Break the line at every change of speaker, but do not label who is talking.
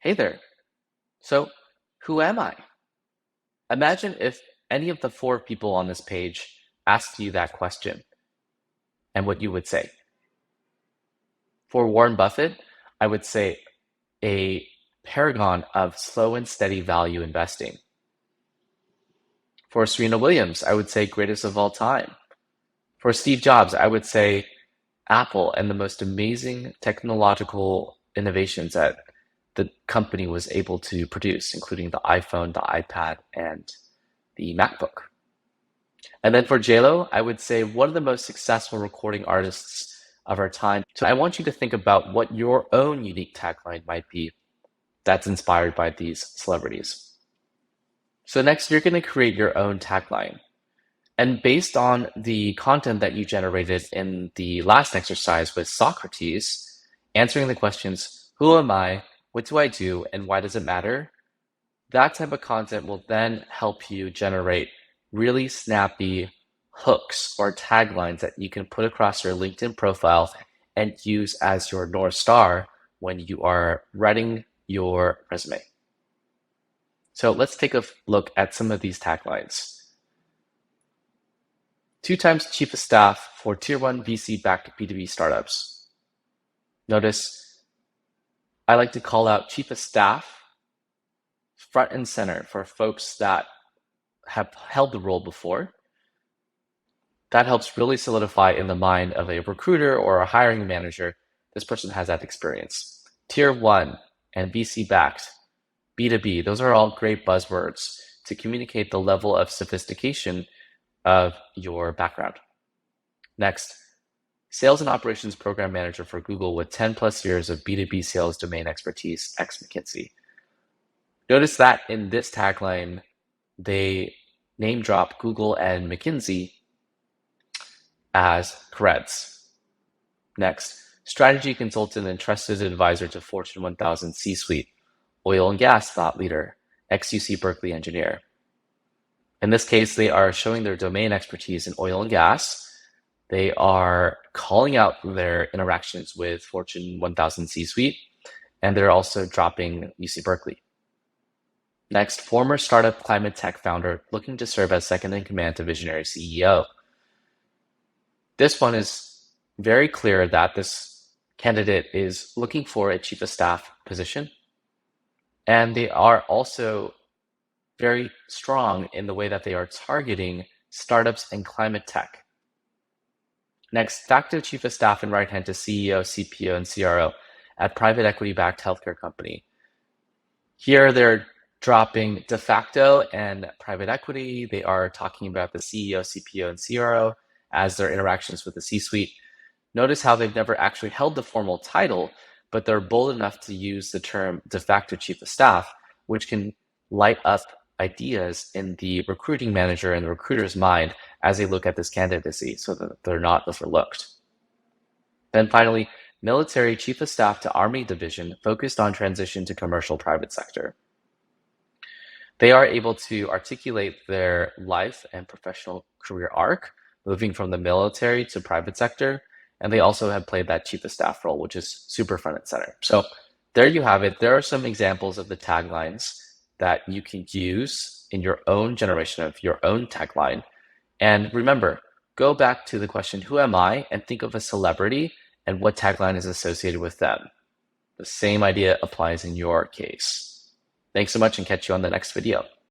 Hey there. So, who am I? Imagine if any of the four people on this page asked you that question and what you would say. For Warren Buffett, I would say a paragon of slow and steady value investing. For Serena Williams, I would say greatest of all time. For Steve Jobs, I would say Apple and the most amazing technological innovations that the company was able to produce, including the iPhone, the iPad, and the MacBook. And then for JLo, I would say one of the most successful recording artists of our time. So I want you to think about what your own unique tagline might be that's inspired by these celebrities. So next, you're going to create your own tagline. And based on the content that you generated in the last exercise with Socrates, answering the questions, who am I, what do I do, and why does it matter? That type of content will then help you generate really snappy hooks or taglines that you can put across your LinkedIn profile and use as your North Star when you are writing your resume. So let's take a look at some of these taglines. 2 times chief of staff for tier 1 VC-backed B2B startups. Notice I like to call out chief of staff front and center for folks that have held the role before. That helps really solidify in the mind of a recruiter or a hiring manager, this person has that experience. Tier 1 and VC-backed, B2B, those are all great buzzwords to communicate the level of sophistication of your background. Next, sales and operations program manager for Google with 10 plus years of B2B sales domain expertise, ex McKinsey. Notice that in this tagline, they name drop Google and McKinsey as creds. Next, strategy consultant and trusted advisor to Fortune 1000 C-suite, oil and gas thought leader, ex-UC Berkeley engineer. In this case, they are showing their domain expertise in oil and gas. They are calling out their interactions with Fortune 1000 C-suite, and they're also dropping UC Berkeley. Next, former startup climate tech founder looking to serve as second in command to visionary CEO. This one is very clear that this candidate is looking for a chief of staff position, and they are also very strong in the way that they are targeting startups and climate tech. Next, facto chief of staff and right hand to CEO, CPO, and CRO at private equity-backed healthcare company. Here they're dropping de facto and private equity. They are talking about the CEO, CPO, and CRO as their interactions with the C-suite. Notice how they've never actually held the formal title, but they're bold enough to use the term de facto chief of staff, which can light up ideas in the recruiting manager and the recruiter's mind as they look at this candidacy so that they're not overlooked. Then finally, military chief of staff to Army division focused on transition to commercial private sector. They are able to articulate their life and professional career arc, moving from the military to private sector, and they also have played that chief of staff role, which is super front and center. So there you have it. There are some examples of the taglines that you can use in your own generation of your own tagline. And remember, go back to the question, who am I? And think of a celebrity and what tagline is associated with them. The same idea applies in your case. Thanks so much and catch you on the next video.